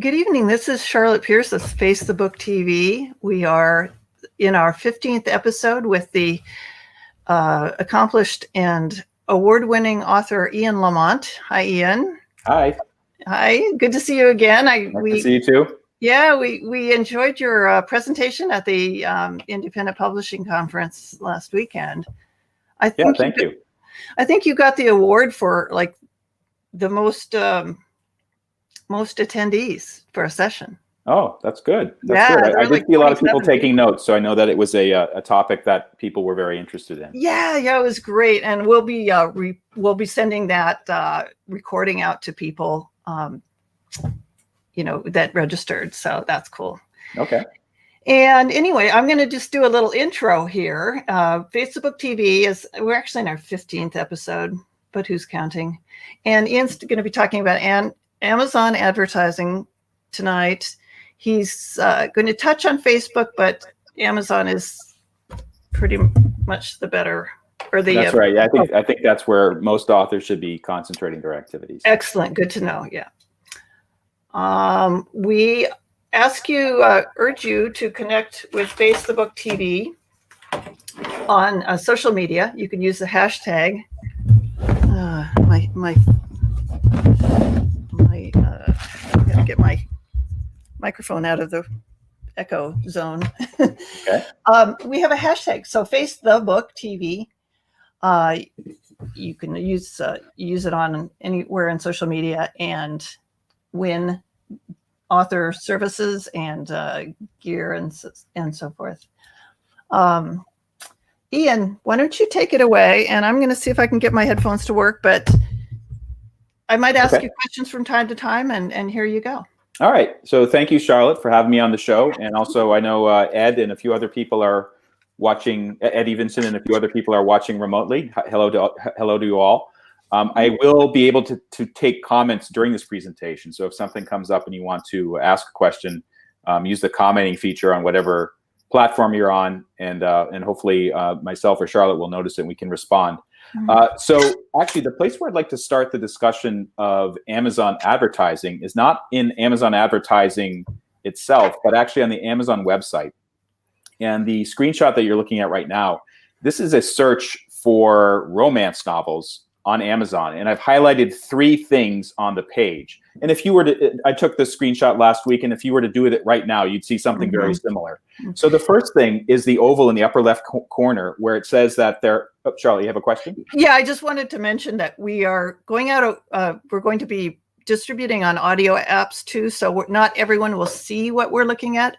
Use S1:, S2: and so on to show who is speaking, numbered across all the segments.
S1: Good evening. This is Charlotte Pierce of Face the Book TV. We are in our 15th episode with the accomplished and award-winning author Ian Lamont. Hi, Ian.
S2: Hi.
S1: Hi. Good to see you again.
S2: Nice to see you too.
S1: Yeah, we enjoyed your presentation at the Independent Publishing Conference last weekend.
S2: Thank you.
S1: I think you got the award for like the most attendees for a session.
S2: Oh, that's good. That's good. I did see a lot of people taking notes, so I know that it was a topic that people were very interested in.
S1: Yeah, it was great, and we'll be sending that recording out to people, that registered. So that's cool.
S2: Okay.
S1: And anyway, I'm going to just do a little intro here. Facebook TV we're actually in our 15th episode, but who's counting? And Ian's going to be talking about Amazon advertising tonight. He's going to touch on Facebook, but Amazon is pretty much the better.
S2: That's right. Yeah, I think that's where most authors should be concentrating their activities.
S1: Excellent. Good to know. Yeah. We urge you to connect with Face the Book TV on social media. You can use the hashtag. I gotta get my microphone out of the echo zone.
S2: Okay.
S1: We have a hashtag. So Face the Book TV. You can use it on anywhere in social media and win author services and gear and so forth. Ian, why don't you take it away? And I'm going to see if I can get my headphones to work, but I might ask you questions from time to time, and here you go.
S2: All right. So thank you, Charlotte, for having me on the show. And also, I know Ed and a few other people are watching. Eddie, Vincent, and a few other people are watching remotely. Hello to you all. I will be able to take comments during this presentation. So if something comes up and you want to ask a question, use the commenting feature on whatever platform you're on, and hopefully myself or Charlotte will notice it and we can respond. So actually, the place where I'd like to start the discussion of Amazon advertising is not in Amazon advertising itself, but actually on the Amazon website. And the screenshot that you're looking at right now, this is a search for romance novels on Amazon. And I've highlighted 3 things on the page. And if you were to, I took this screenshot last week, and if you were to do it right now, you'd see something very similar. So the first thing is the oval in the upper left corner where it says that Charlotte, you have a question?
S1: Yeah, I just wanted to mention that we are going out, we're going to be distributing on audio apps too. So not everyone will see what we're looking at,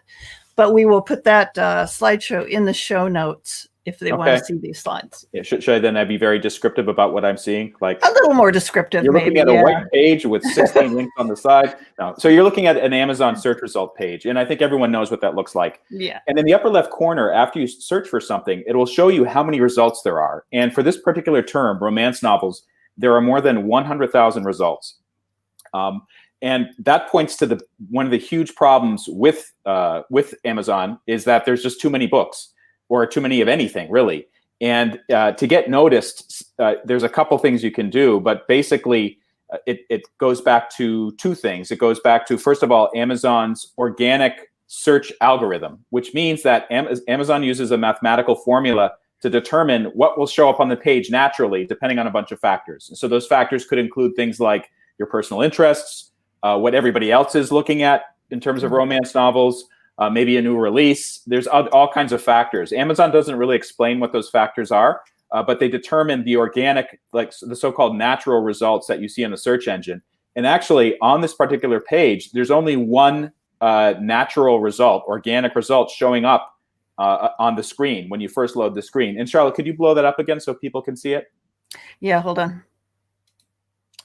S1: but we will put that slideshow in the show notes if they want to see these slides.
S2: Yeah, should I then be very descriptive about what I'm seeing? Like
S1: a little more descriptive.
S2: You're looking at a white page with 16 links on the side. No, so you're looking at an Amazon search result page, and I think everyone knows what that looks like.
S1: Yeah.
S2: And in the upper left corner, after you search for something, it will show you how many results there are. And for this particular term, romance novels, there are more than 100,000 results. And that points to one of the huge problems with Amazon is that there's just too many books, or too many of anything, really. And to get noticed, there's a couple things you can do, but basically it goes back to 2 things. It goes back to, first of all, Amazon's organic search algorithm, which means that Amazon uses a mathematical formula to determine what will show up on the page naturally, depending on a bunch of factors. So those factors could include things like your personal interests, what everybody else is looking at in terms of romance novels, maybe a new release. There's all kinds of factors. Amazon doesn't really explain what those factors are, but they determine the organic, like the so-called natural results that you see in the search engine. And actually, on this particular page, there's only one natural result, organic result, showing up on the screen when you first load the screen. And Charlotte, could you blow that up again so people can see it?
S1: Yeah, hold on.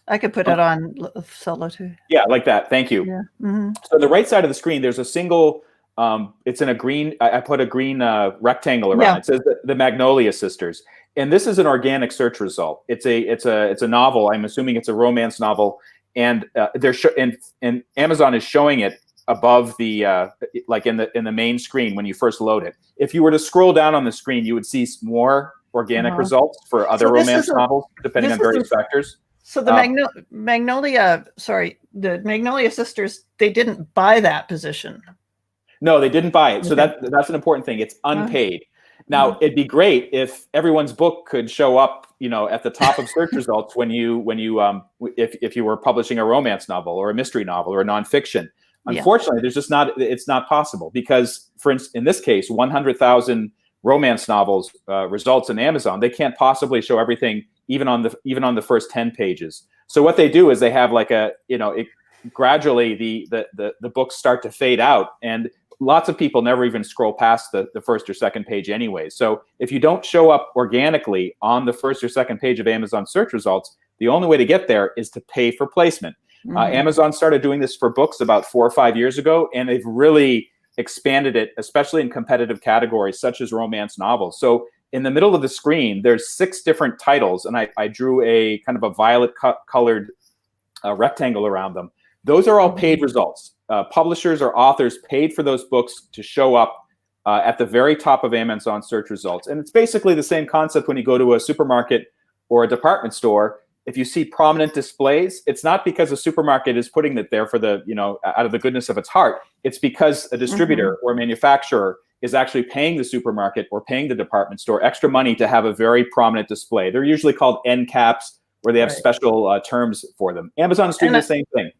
S1: I could put it on solo too.
S2: Yeah, like that. Thank you.
S1: Yeah.
S2: So the right side of the screen, there's a single. It's in a green. I put a green rectangle around. It says the Magnolia Sisters, and this is an organic search result. It's a novel. I'm assuming it's a romance novel, and and Amazon is showing it above the like in the main screen when you first load it. If you were to scroll down on the screen, you would see more organic results for other romance novels, depending on various factors.
S1: So the Magnolia, sorry, the Magnolia Sisters, they didn't buy that position.
S2: No, they didn't buy it. So
S1: Okay.
S2: that's an important thing. It's unpaid. Now, it'd be great if everyone's book could show up, at the top of search results if you were publishing a romance novel or a mystery novel or a nonfiction. Unfortunately, it's not possible because, for instance, in this case, 100,000 romance novels results in Amazon. They can't possibly show everything, even on the first 10 pages. So what they do is they have like gradually the books start to fade out, and lots of people never even scroll past the first or second page anyway. So if you don't show up organically on the first or second page of Amazon search results, the only way to get there is to pay for placement. Amazon started doing this for books about 4 or 5 years ago, and they've really expanded it, especially in competitive categories such as romance novels. So in the middle of the screen, there's 6 different titles, and I drew a kind of a violet colored rectangle around them. Those are all paid results. Publishers or authors paid for those books to show up at the very top of Amazon search results. And it's basically the same concept when you go to a supermarket or a department store. If you see prominent displays, it's not because a supermarket is putting it there for out of the goodness of its heart. It's because a distributor or manufacturer is actually paying the supermarket or paying the department store extra money to have a very prominent display. They're usually called end caps, where they have special terms for them. Amazon is doing the same thing.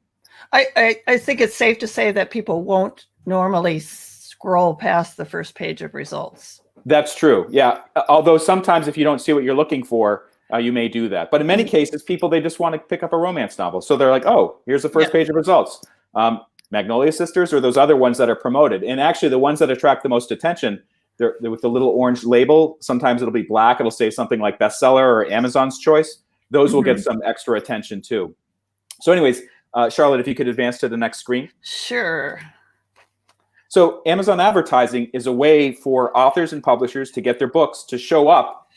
S1: I think it's safe to say that people won't normally scroll past the first page of results.
S2: That's true. Yeah. Although sometimes if you don't see what you're looking for, you may do that. But in many cases, they just want to pick up a romance novel. So they're like, oh, here's the first page of results. Magnolia Sisters or those other ones that are promoted. And actually the ones that attract the most attention, they're with the little orange label. Sometimes it'll be black. It'll say something like bestseller or Amazon's choice. Those will get some extra attention too. So anyways, Charlotte, if you could advance to the next screen.
S1: Sure.
S2: So Amazon advertising is a way for authors and publishers to get their books to show up,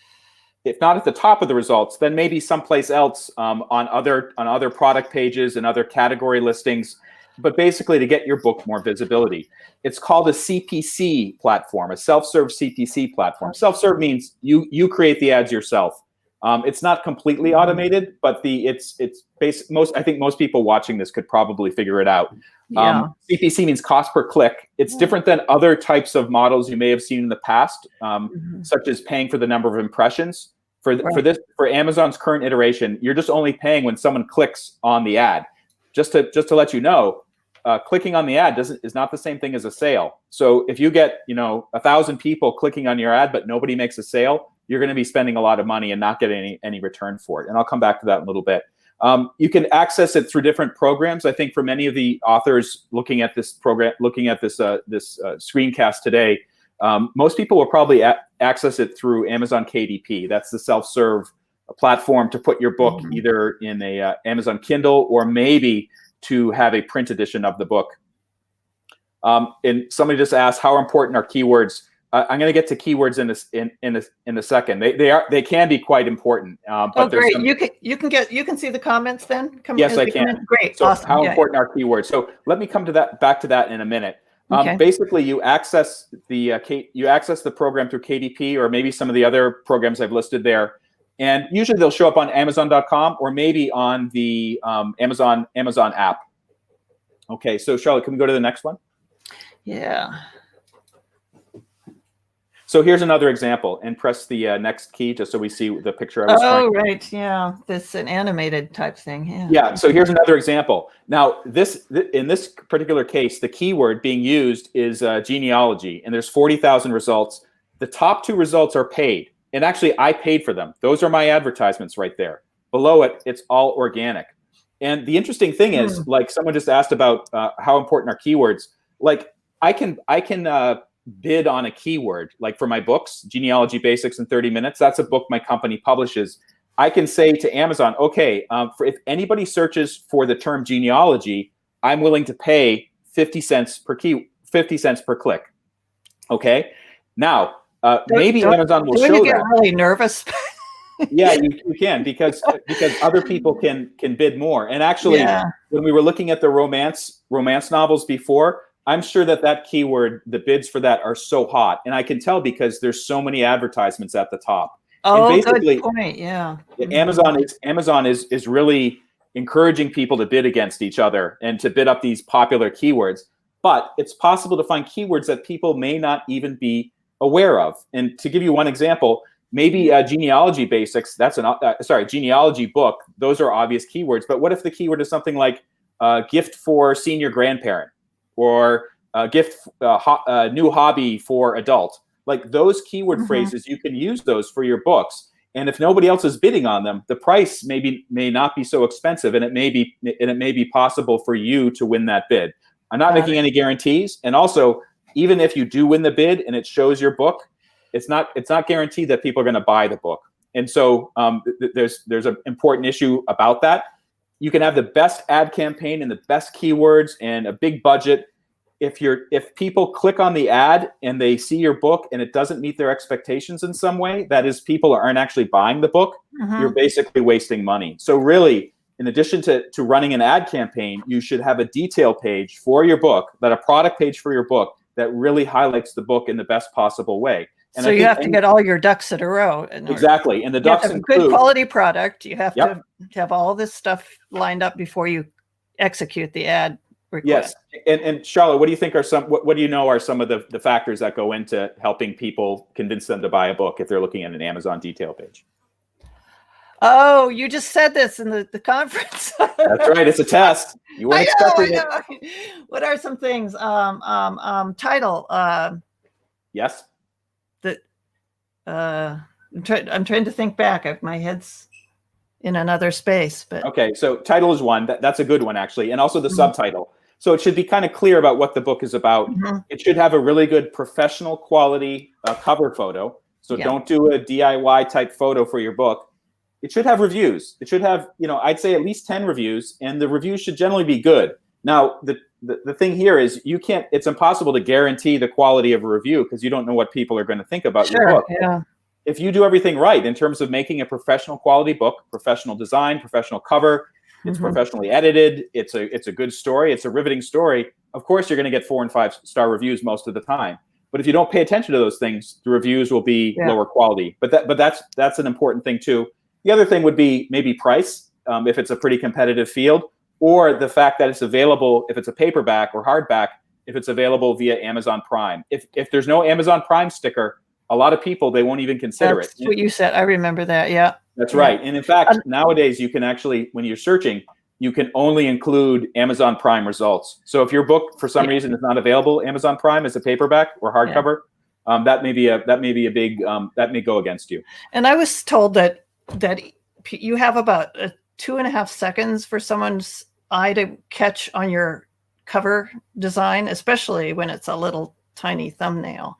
S2: if not at the top of the results, then maybe someplace else on other product pages and other category listings, but basically to get your book more visibility. It's called a CPC platform, a self-serve CPC platform. Self-serve means you create the ads yourself. It's not completely automated, but I think most people watching this could probably figure it out. CPC means cost per click. It's different than other types of models you may have seen in the past, such as paying for the number of impressions. For Amazon's current iteration, you're just only paying when someone clicks on the ad. Just to let you know, clicking on the ad is not the same thing as a sale. So if you get 1,000 people clicking on your ad, but nobody makes a sale, you're going to be spending a lot of money and not getting any return for it. And I'll come back to that in a little bit. You can access it through different programs. I think for many of the authors looking at this program, this screencast today, most people will probably access it through Amazon KDP. That's the self-serve platform to put your book either in a Amazon Kindle or maybe to have a print edition of the book. And somebody just asked, how important are keywords? I'm going to get to keywords in a second. They can be quite important. But
S1: great! You can see the comments then.
S2: Yes, I can.
S1: Great,
S2: so
S1: awesome.
S2: How important are keywords? So let me come to back to that in a minute. Basically, you access the program through KDP or maybe some of the other programs I've listed there, and usually they'll show up on Amazon.com or maybe on the Amazon app. Okay, so Charlotte, can we go to the next one?
S1: Yeah.
S2: So here's another example, and press the next key just so we see the picture I was trying.
S1: Oh, right, yeah, this an animated type thing, yeah.
S2: Yeah, so here's another example. Now, in this particular case, the keyword being used is genealogy, and there's 40,000 results. The top 2 results are paid, and actually I paid for them. Those are my advertisements right there. Below it, it's all organic. And the interesting thing is, like someone just asked about how important are keywords. Like I can bid on a keyword, like for my books, Genealogy Basics in 30 Minutes. That's a book my company publishes. I can say to Amazon, okay, if anybody searches for the term genealogy, I'm willing to pay 50 cents per click. Okay. Now, maybe Amazon will show that.
S1: Don't you get really nervous?
S2: Yeah, you can because other people can bid more. And actually, when we were looking at the romance novels before, I'm sure that keyword, the bids for that are so hot, and I can tell because there's so many advertisements at the top.
S1: Oh, and basically, good point. Yeah.
S2: Amazon is really encouraging people to bid against each other and to bid up these popular keywords. But it's possible to find keywords that people may not even be aware of. And to give you one example, maybe genealogy basics, that's genealogy book, those are obvious keywords. But what if the keyword is something like gift for senior grandparent, or gift, new hobby for adult? Like those keyword phrases, you can use those for your books. And if nobody else is bidding on them, the price may not be so expensive, and it may be possible for you to win that bid. I'm not making any guarantees. And also, even if you do win the bid and it shows your book, it's not guaranteed that people are going to buy the book. And so there's an important issue about that. You can have the best ad campaign and the best keywords and a big budget. If people click on the ad and they see your book and it doesn't meet their expectations in some way, that is, people aren't actually buying the book, you're basically wasting money. So really, in addition to running an ad campaign, you should have a detail page for your book, a product page for your book that really highlights the book in the best possible way. And
S1: so you have to get all your ducks in a row.
S2: Exactly. And the ducks include
S1: a good quality product. You have to have all this stuff lined up before you execute the ad request.
S2: Yes. And Charlotte, what do you think are what do you know are some of the factors that go into helping people convince them to buy a book if they're looking at an Amazon detail page?
S1: Oh, you just said this in the conference.
S2: That's right. It's a test. You weren't expecting it.
S1: What are some things? Title.
S2: Yes.
S1: I'm trying to think back. My head's in another space. But
S2: okay, so title is one. That's a good one, actually, and also the subtitle. So it should be kind of clear about what the book is about. It should have a really good professional quality cover photo. So don't do a DIY type photo for your book. It should have reviews. It should have, I'd say at least 10 reviews, and the reviews should generally be good. Now, the thing here is it's impossible to guarantee the quality of a review because you don't know what people are going to think about your book.
S1: Yeah.
S2: If you do everything right in terms of making a professional quality book, professional design, professional cover, it's professionally edited, it's a good story, it's a riveting story, of course you're going to get 4 and 5 star reviews most of the time. But if you don't pay attention to those things, the reviews will be lower quality. But that's an important thing too. The other thing would be maybe price, if it's a pretty competitive field, or the fact that it's available, if it's a paperback or hardback, if it's available via Amazon Prime. If there's no Amazon Prime sticker, a lot of people, they won't even consider it.
S1: That's what you said. I remember that. Yeah.
S2: That's right. And in fact, nowadays you can actually, when you're searching, you can only include Amazon Prime results. So if your book for some reason is not available Amazon Prime as a paperback or hardcover, that may go against you.
S1: And I was told that you have about 2.5 seconds for someone's eye to catch on your cover design, especially when it's a little tiny thumbnail.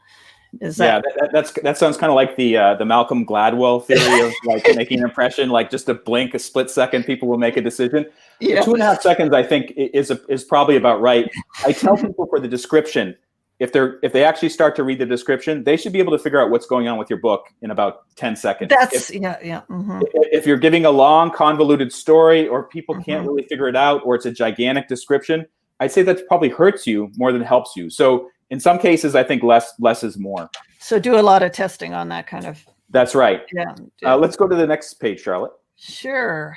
S2: That sounds kind of like the Malcolm Gladwell theory of like making an impression, like just a split second, people will make a decision. 2.5 seconds, I think, is probably about right. I tell people for the description, if they actually start to read the description, they should be able to figure out what's going on with your book in about 10 seconds. If you're giving a long, convoluted story, or people can't really figure it out, or it's a gigantic description, I'd say that probably hurts you more than helps you. So in some cases, I think less is more. So do a lot of testing on that kind of. That's right. Yeah. Let's go to the next page, Charlotte.
S1: Sure.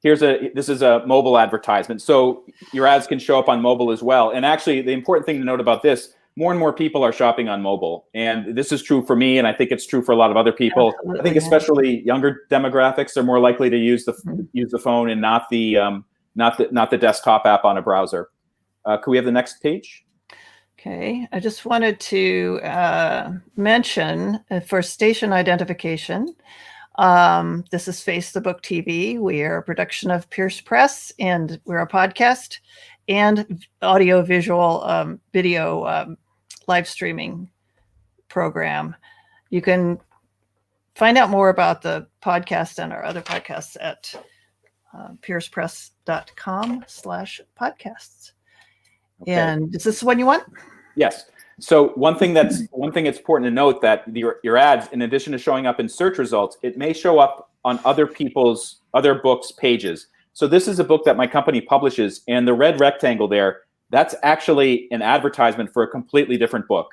S2: This is a mobile advertisement. So your ads can show up on mobile as well. And actually, the important thing to note about this, more and more people are shopping on mobile. And this is true for me, and I think it's true for a lot of other people. Absolutely, I think especially younger demographics are more likely to use the phone and not the desktop app on a browser. Could we have the next page?
S1: Okay, I just wanted to mention for station identification, this is Face the Book TV. We are a production of Pierce Press, and we're a podcast and audio visual video live streaming program. You can find out more about the podcast and our other podcasts at piercepress.com/podcasts. Okay. And is this the one you want?
S2: Yes. So one thing it's important to note that your ads, in addition to showing up in search results, it may show up on other books' pages. So this is a book that my company publishes, and the red rectangle there, that's actually an advertisement for a completely different book.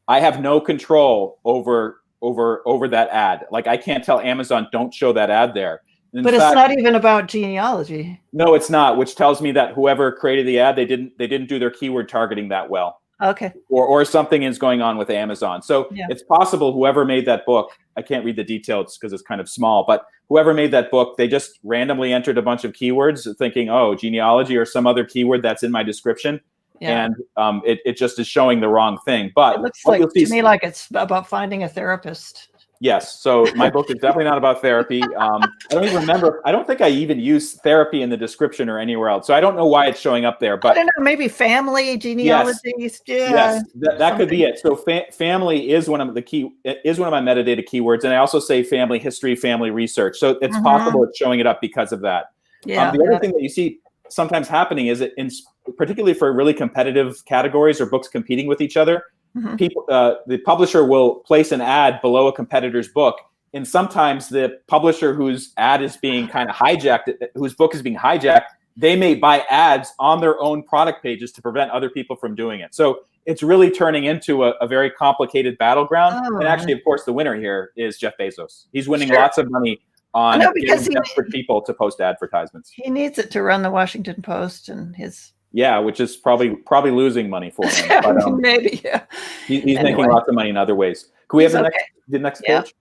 S2: I have no control over that ad. Like I can't tell Amazon, don't show that ad there.
S1: But it's not even about genealogy.
S2: No, it's not, which tells me that whoever created the ad, they didn't do their keyword targeting that well.
S1: Okay.
S2: Or something is going on with Amazon. So it's possible whoever made that book, I can't read the details because it's kind of small, but whoever made that book, they just randomly entered a bunch of keywords thinking, oh, genealogy or some other keyword that's in my description. Yeah. And it just is showing the wrong thing. But
S1: it looks like to me like it's about finding a therapist.
S2: Yes. So my book is definitely not about therapy. I don't even remember. I don't think I even use therapy in the description or anywhere else. So I don't know why it's showing up there. But
S1: I don't know, maybe family, genealogy.
S2: Yes, that could be it. So family is one of my metadata keywords. And I also say family history, family research. So it's possible it's showing it up because of that. Yeah. The other thing that you see sometimes happening is that particularly for really competitive categories or books competing with each other, people, the publisher will place an ad below a competitor's book, and sometimes the publisher whose ad is being kind of hijacked, whose book is being hijacked, they may buy ads on their own product pages to prevent other people from doing it. So it's really turning into a very complicated battleground. And actually, of course, the winner here is Jeff Bezos. He's winning lots of money on getting desperate people to post advertisements.
S1: He needs it to run the Washington Post and his.
S2: Yeah, which is probably losing money for him. But,
S1: maybe, yeah.
S2: He's making lots of money in other ways. Can we have the next page?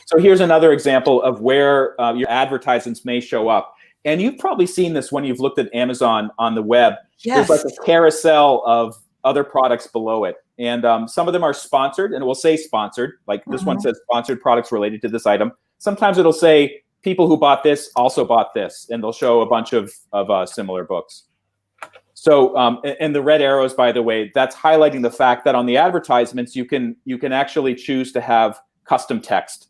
S2: So here's another example of where your advertisements may show up. And you've probably seen this when you've looked at Amazon on the web.
S1: Yes.
S2: There's like a carousel of other products below it. And some of them are sponsored, and it will say sponsored. Like this one says sponsored products related to this item. Sometimes it'll say people who bought this also bought this, and they'll show a bunch of similar books. So, and the red arrows, by the way, that's highlighting the fact that on the advertisements, you can actually choose to have custom text.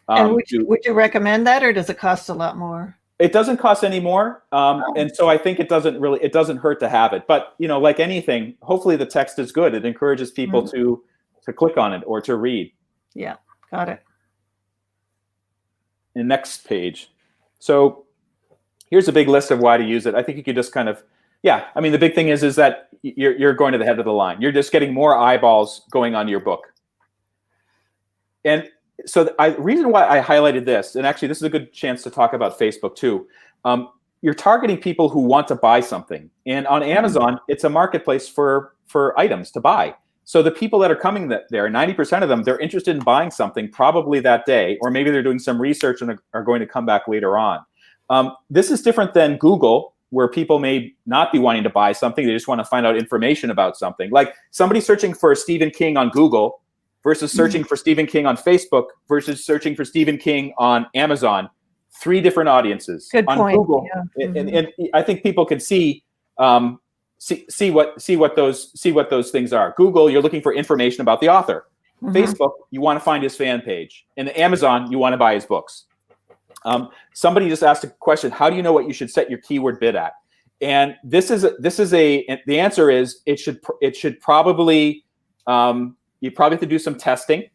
S1: And would you recommend that, or does it cost a lot more?
S2: It doesn't cost any more, and so I think it doesn't hurt to have it. But like anything, hopefully the text is good. It encourages people to click on it or to read.
S1: Yeah, got it.
S2: And next page. So here's a big list of why to use it. I think you could just kind of. Yeah, I mean, the big thing is that you're going to the head of the line. You're just getting more eyeballs going on your book. And so the reason why I highlighted this, and actually this is a good chance to talk about Facebook too. You're targeting people who want to buy something. And on Amazon, it's a marketplace for items to buy. So the people that are coming there, 90% of them, they're interested in buying something probably that day, or maybe they're doing some research and are going to come back later on. This is different than Google, where people may not be wanting to buy something. They just want to find out information about something. Like somebody searching for Stephen King on Google versus searching for Stephen King on Facebook versus searching for Stephen King on Amazon. 3 different audiences.
S1: Good
S2: on
S1: point.
S2: Google. Yeah. And I think people can see what those things are. Google, you're looking for information about the author. Facebook, you want to find his fan page. And Amazon, you want to buy his books. Somebody just asked a question: how do you know what you should set your keyword bid at? And the answer is it should probably you probably have to do some testing,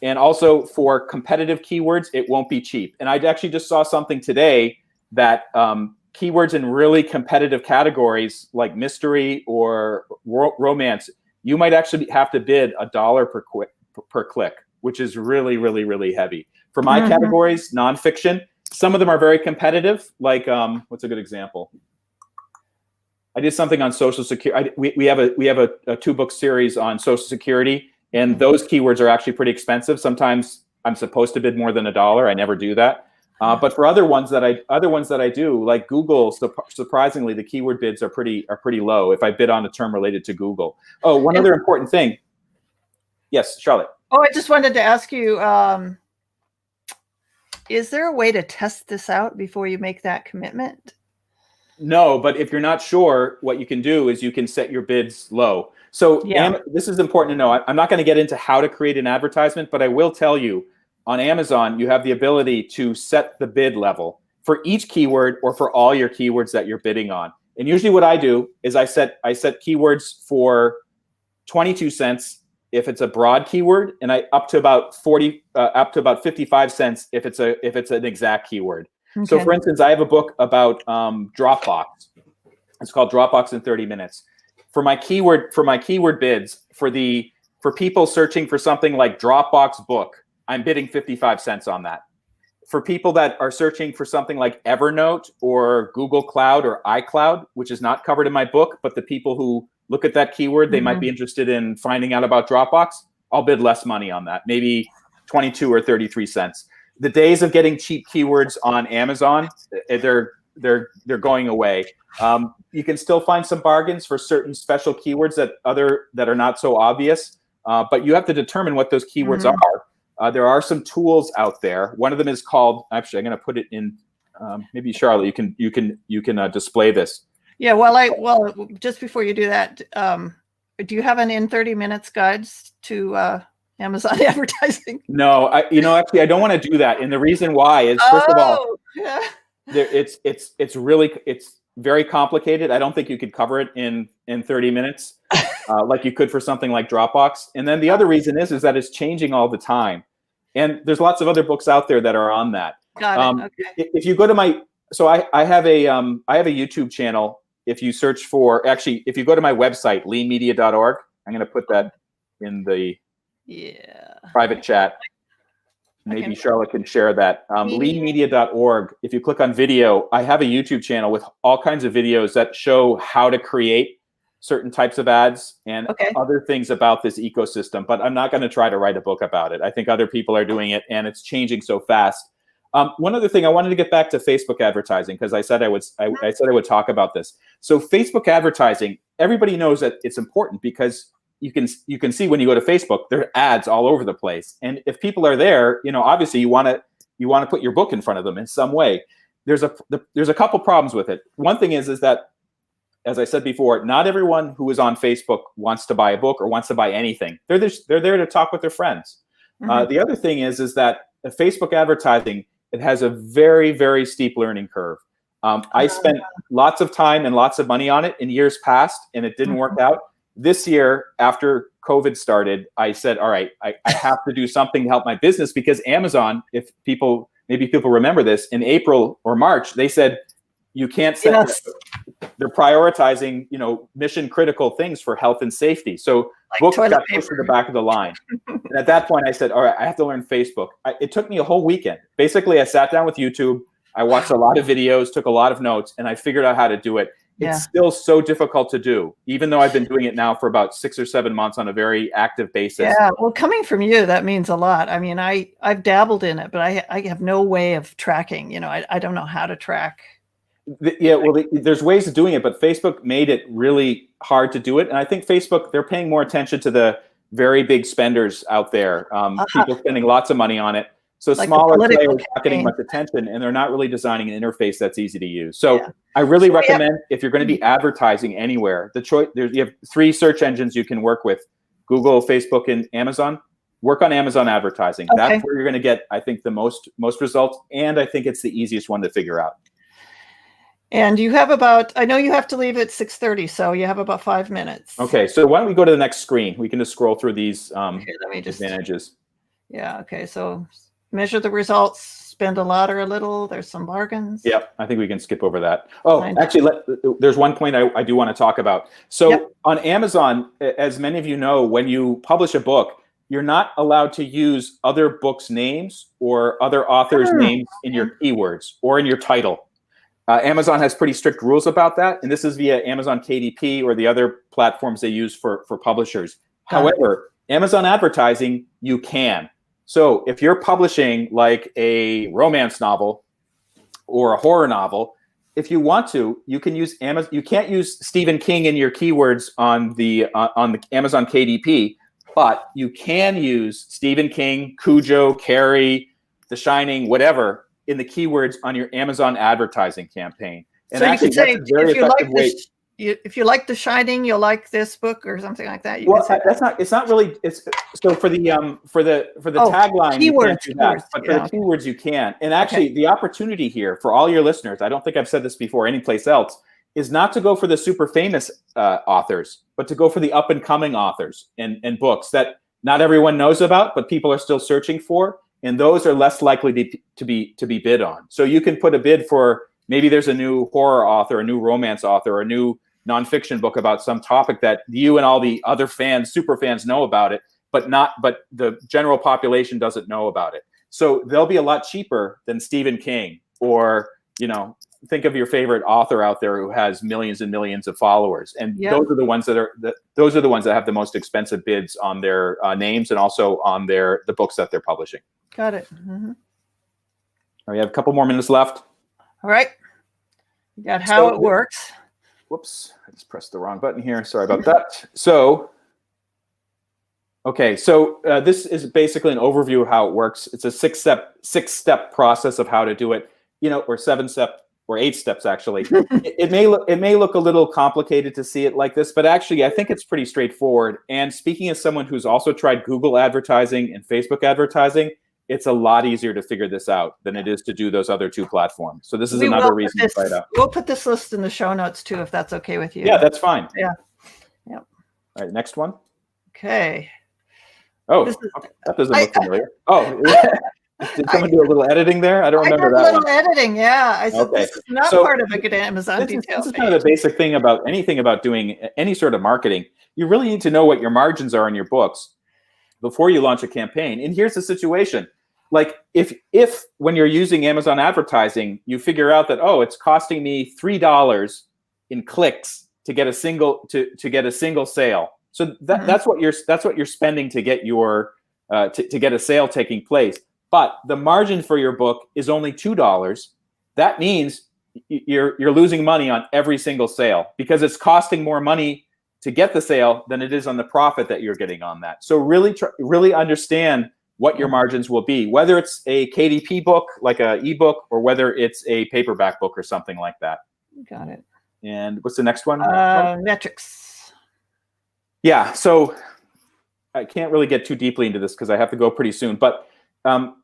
S2: and also for competitive keywords it won't be cheap. And I actually just saw something today that keywords in really competitive categories like mystery or romance, you might actually have to bid $1 per click, which is really, really, really heavy. For my categories, nonfiction, some of them are very competitive. Like, what's a good example? I did something on Social Security. We have a 2-book series on Social Security, and those keywords are actually pretty expensive. Sometimes I'm supposed to bid more than $1. I never do that. But for other ones that I do, like Google, surprisingly, the keyword bids are pretty low if I bid on a term related to Google. Oh, one other important thing. Yes, Charlotte.
S1: Oh, I just wanted to ask you. Is there a way to test this out before you make that commitment?
S2: No, but if you're not sure, what you can do is you can set your bids low. So this is important to know. I'm not going to get into how to create an advertisement, but I will tell you on Amazon, you have the ability to set the bid level for each keyword or for all your keywords that you're bidding on. And usually what I do is I set keywords for 22 cents if it's a broad keyword, and up to about 55 cents if it's an exact keyword. Okay. So for instance, I have a book about Dropbox. It's called Dropbox in 30 Minutes. For my keyword bids, for people searching for something like Dropbox book, I'm bidding 55 cents on that. for people that are searching for something like Evernote or Google Cloud or iCloud, which is not covered in my book, but the people who look at that keyword, they might be interested in finding out about Dropbox, I'll bid less money on that, maybe 22 or 33 cents. The days of getting cheap keywords on Amazon, they're going away. You can still find some bargains for certain special keywords that are not so obvious, but you have to determine what those keywords are. There are some tools out there. One of them is called, actually, I'm going to put it in, maybe Charlotte, you can display this.
S1: Yeah, well, just before you do that, do you have an in 30 minutes guides to Amazon advertising?
S2: No, actually, I don't want to do that. And the reason why is, first of all, it's very complicated. I don't think you could cover it in 30 minutes like you could for something like Dropbox. And then the other reason is that it's changing all the time. And there's lots of other books out there that are on that.
S1: Got it. Okay.
S2: If you go to I have a YouTube channel. If you search for, actually, if you go to my website, leanmedia.org, I'm going to put that in the private chat. Maybe Charlotte can share that. Leanmedia.org. If you click on video, I have a YouTube channel with all kinds of videos that show how to create certain types of ads and other things about this ecosystem. But I'm not going to try to write a book about it. I think other people are doing it, and it's changing so fast. One other thing, I wanted to get back to Facebook advertising, because I said I would talk about this. So Facebook advertising, everybody knows that it's important because you can see when you go to Facebook, there are ads all over the place. And if people are there, obviously you want to put your book in front of them in some way. There's a couple problems with it. One thing is that, as I said before, not everyone who is on Facebook wants to buy a book or wants to buy anything. They're there to talk with their friends. The other thing is that Facebook advertising, it has a very, very steep learning curve. I spent lots of time and lots of money on it in years past, and it didn't work out. This year, after COVID started, I said, all right, I have to do something to help my business, because Amazon, maybe people remember this, in April or March, they said, you can't send, they're prioritizing, mission critical things for health and safety. So books got pushed to the back of the line. And at that point I said, all right, I have to learn Facebook. It took me a whole weekend. Basically, I sat down with YouTube. I watched a lot of videos, took a lot of notes, and I figured out how to do it. It's still so difficult to do, even though I've been doing it now for about 6 or 7 months on a very active basis. Yeah,
S1: well, coming from you, that means a lot. I mean, I've dabbled in it, but I have no way of tracking. I don't know how to track.
S2: There's ways of doing it, but Facebook made it really hard to do it. And I think Facebook, they're paying more attention to the very big spenders out there, people spending lots of money on it. So like smaller players not getting much attention, and they're not really designing an interface that's easy to use. So I really recommend, if you're going to be advertising anywhere, you have 3 search engines you can work with: Google, Facebook, and Amazon. Work on Amazon advertising. That's where you're going to get, I think, the most results, and I think it's the easiest one to figure out.
S1: And you have I know you have to leave at 6:30, so you have about 5 minutes.
S2: Okay, so why don't we go to the next screen? We can just scroll through these advantages.
S1: Yeah, okay, so measure the results, spend a lot or a little, there's some bargains.
S2: Yep, I think we can skip over that. Oh, actually, there's one point I do want to talk about. So on Amazon, as many of you know, when you publish a book, you're not allowed to use other books' names or other authors' names in your keywords or in your title. Amazon has pretty strict rules about that, and this is via Amazon KDP or the other platforms they use for publishers. However, Amazon advertising, you can. So if you're publishing like a romance novel or a horror novel, if you want to, you can use Amazon. You can't use Stephen King in your keywords on the Amazon KDP, but you can use Stephen King, Cujo, Carrie, The Shining, whatever, in the keywords on your Amazon advertising campaign. And
S1: so actually, you can say, if you like The Shining, you'll like this book or something like that.
S2: It's not really. It's so for the tagline, you can't do that, but for the keywords you can. And actually, the opportunity here for all your listeners, I don't think I've said this before anyplace else, is not to go for the super famous authors, but to go for the up and coming authors and books that not everyone knows about, but people are still searching for. And those are less likely to be bid on. So you can put a bid for, maybe there's a new horror author, a new romance author, a new nonfiction book about some topic that you and all the other fans, super fans, know about it, but the general population doesn't know about it. So they'll be a lot cheaper than Stephen King, or, think of your favorite author out there who has millions and millions of followers. And those are the ones that have the most expensive bids on their names, and also on the books that they're publishing.
S1: Got it. Mm-hmm.
S2: All right, we have a couple more minutes left.
S1: All right. We got how it works.
S2: Whoops, I just pressed the wrong button here. Sorry about that. So, okay, so this is basically an overview of how it works. It's a six-step process of how to do it, or 7-step, or 8 steps actually. It may look a little complicated to see it like this, but actually I think it's pretty straightforward. And speaking as someone who's also tried Google advertising and Facebook advertising, it's a lot easier to figure this out than it is to do those other 2 platforms. So this is another reason to try it out.
S1: We'll put this list in the show notes too, if that's okay with you.
S2: Yeah, that's fine.
S1: Yeah. Yep.
S2: All right, next one.
S1: Okay.
S2: Oh, that doesn't look familiar. Oh, yeah. Did someone do a little editing there? I don't remember that.
S1: A little editing, yeah. I said this is not part of a good Amazon detail.
S2: This is kind of the basic thing about anything about doing any sort of marketing. You really need to know what your margins are in your books before you launch a campaign. And here's the situation. Like if when you're using Amazon advertising, you figure out that, oh, it's costing me $3 in clicks to get a single to get a single sale. So that's what you're spending to get your to get a sale taking place. But the margin for your book is only $2. That means you're losing money on every single sale, because it's costing more money to get the sale than it is on the profit that you're getting on that. So really understand what your margins will be, whether it's a KDP book, like an ebook, or whether it's a paperback book or something like that.
S1: Got it.
S2: And what's the next one?
S1: Metrics.
S2: Yeah, so I can't really get too deeply into this because I have to go pretty soon, but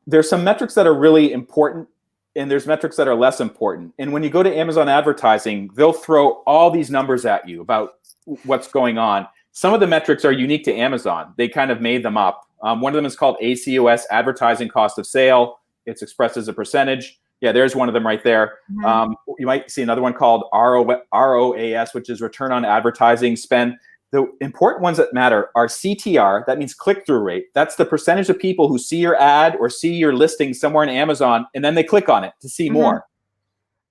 S2: there's some metrics that are really important, and there's metrics that are less important. And when you go to Amazon advertising, they'll throw all these numbers at you about what's going on. Some of the metrics are unique to Amazon. They kind of made them up. One of them is called ACOS, advertising cost of sale. It's expressed as a percentage. Yeah, there's one of them right there. Mm-hmm. You might see another one called ROAS, which is return on advertising spend. The important ones that matter are CTR, that means click-through rate. That's the percentage of people who see your ad or see your listing somewhere in Amazon, and then they click on it to see more.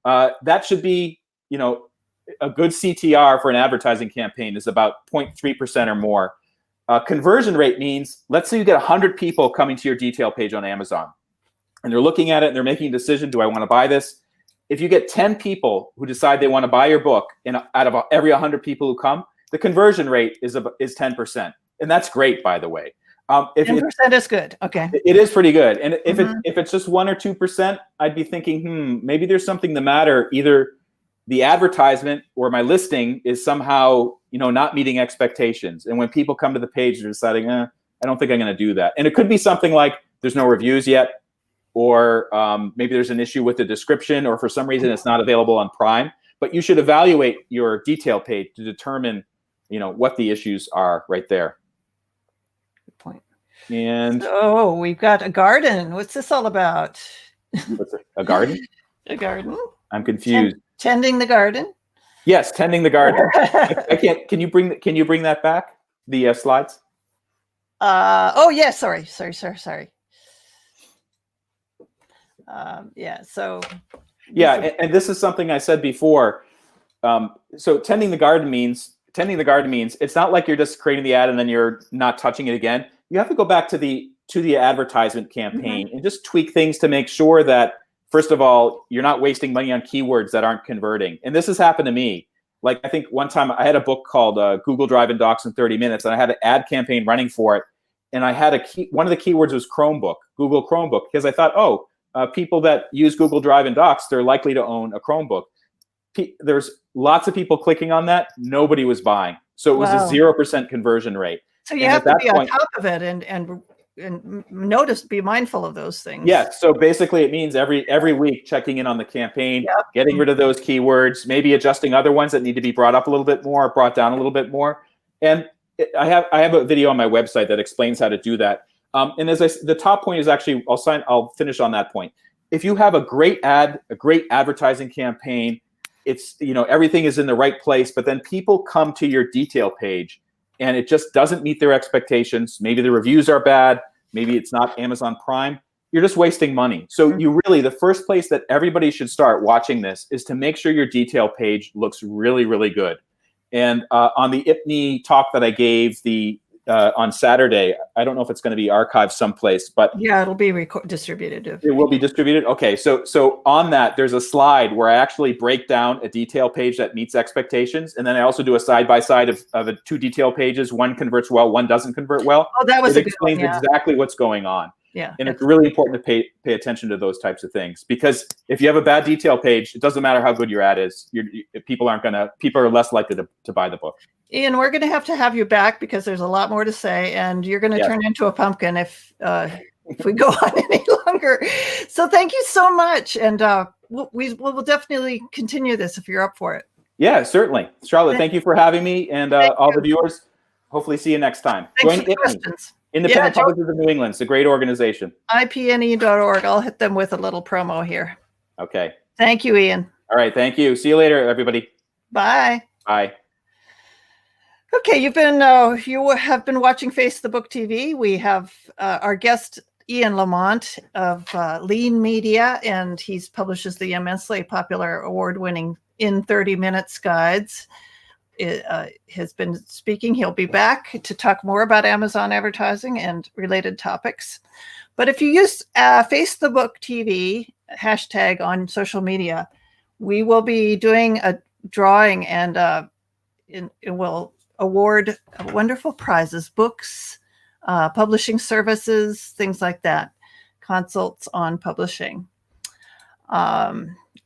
S2: That should be, a good CTR for an advertising campaign is about 0.3% or more. Conversion rate means, let's say you get 100 people coming to your detail page on Amazon, and they're looking at it and they're making a decision, do I want to buy this? If you get 10 people who decide they want to buy your book, and out of every 100 people who come, the conversion rate is 10%, and that's great, by the way.
S1: 10% is good. Okay,
S2: it is pretty good. And if it's just 1 or 2%, I'd be thinking, maybe there's something the matter. Either the advertisement or my listing is somehow, not meeting expectations. And when people come to the page, they're deciding, I don't think I'm going to do that. And it could be something like there's no reviews yet, or maybe there's an issue with the description, or for some reason it's not available on Prime. But you should evaluate your detail page to determine what the issues are right there.
S1: Good point.
S2: And
S1: so we've got a garden. What's this all about?
S2: What's a garden?
S1: A garden.
S2: I'm confused.
S1: Tending the garden.
S2: Yes, tending the garden. I can't. Can you bring that back? The slides.
S1: Oh yeah. Sorry. Yeah. So.
S2: Yeah, and this is something I said before. So tending the garden means it's not like you're just creating the ad and then you're not touching it again. You have to go back to the advertisement campaign and just tweak things to make sure that, first of all, you're not wasting money on keywords that aren't converting. And this has happened to me. Like, I think one time I had a book called Google Drive and Docs in 30 Minutes, and I had an ad campaign running for it. And I had one of the keywords was Chromebook, Google Chromebook, because I thought, people that use Google Drive and Docs, they're likely to own a Chromebook. There's lots of people clicking on that. Nobody was buying. So it was a 0% conversion rate.
S1: So you have to be on top of it and notice, be mindful of those things.
S2: Yeah. So basically it means every week checking in on the campaign, getting rid of those keywords, maybe adjusting other ones that need to be brought up a little bit more, brought down a little bit more. And I have a video on my website that explains how to do that. And the top point is actually, I'll finish on that point. If you have a great advertising campaign, it's, everything is in the right place, but then people come to your detail page and it just doesn't meet their expectations. Maybe the reviews are bad. Maybe it's not Amazon Prime. you're just wasting money. So you really, the first place that everybody should start watching this is to make sure your detail page looks really, really good. And on the IPNE talk that I gave on Saturday, I don't know if it's going to be archived someplace, but
S1: yeah, it'll be distributed.
S2: It will be distributed. Okay, so on that, there's a slide where I actually break down a detail page that meets expectations, and then I also do a side by side of the 2 detail pages. One converts well, one doesn't convert well.
S1: Oh, that was
S2: it explains exactly what's going on.
S1: Yeah,
S2: and it's really important to pay attention to those types of things, because if you have a bad detail page, it doesn't matter how good your ad is. People are less likely to buy the book.
S1: Ian, we're going to have you back because there's a lot more to say, and you're going to turn into a pumpkin if we go on any longer. So thank you so much, and we'll definitely continue this if you're up for it.
S2: Yeah, certainly, Charlotte. Thank you for having me, and all the viewers. Hopefully, see you next time.
S1: Thanks for the questions.
S2: Independent Publishers of New England. It's a great organization.
S1: IPNE.org. I'll hit them with a little promo here.
S2: Okay.
S1: Thank you, Ian.
S2: All right. Thank you. See you later, everybody.
S1: Bye.
S2: Bye.
S1: Okay, you have been watching Face the Book TV. We have our guest Ian Lamont of Lean Media, and he publishes the immensely popular award-winning In 30 Minutes guides. Has been speaking. He'll be back to talk more about Amazon advertising and related topics. But if you use Face the Book TV hashtag on social media, we will be doing a drawing, and it will award wonderful prizes, books, publishing services, things like that, consults on publishing,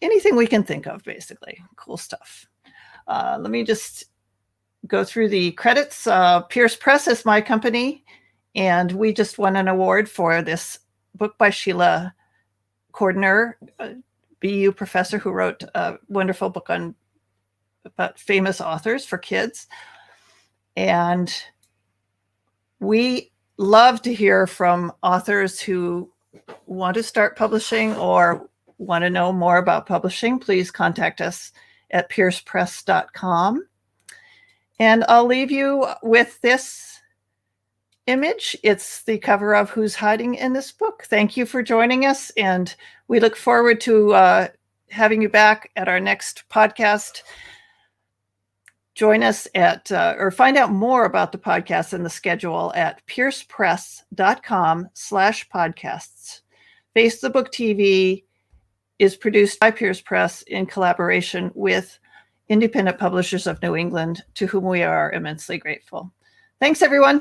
S1: anything we can think of, basically. Cool stuff. Let me just go through the credits. Pierce Press is my company, and we just won an award for this book by Sheila Cordner, a BU professor who wrote a wonderful book about famous authors for kids. And we love to hear from authors who want to start publishing or want to know more about publishing. Please contact us at piercepress.com. And I'll leave you with this image. It's the cover of Who's Hiding in This Book. Thank you for joining us, and we look forward to having you back at our next podcast. Join us at, or find out more about the podcast and the schedule at piercepress.com/podcasts. Face the Book TV is produced by Pierce Press in collaboration with Independent Publishers of New England, to whom we are immensely grateful. Thanks, everyone.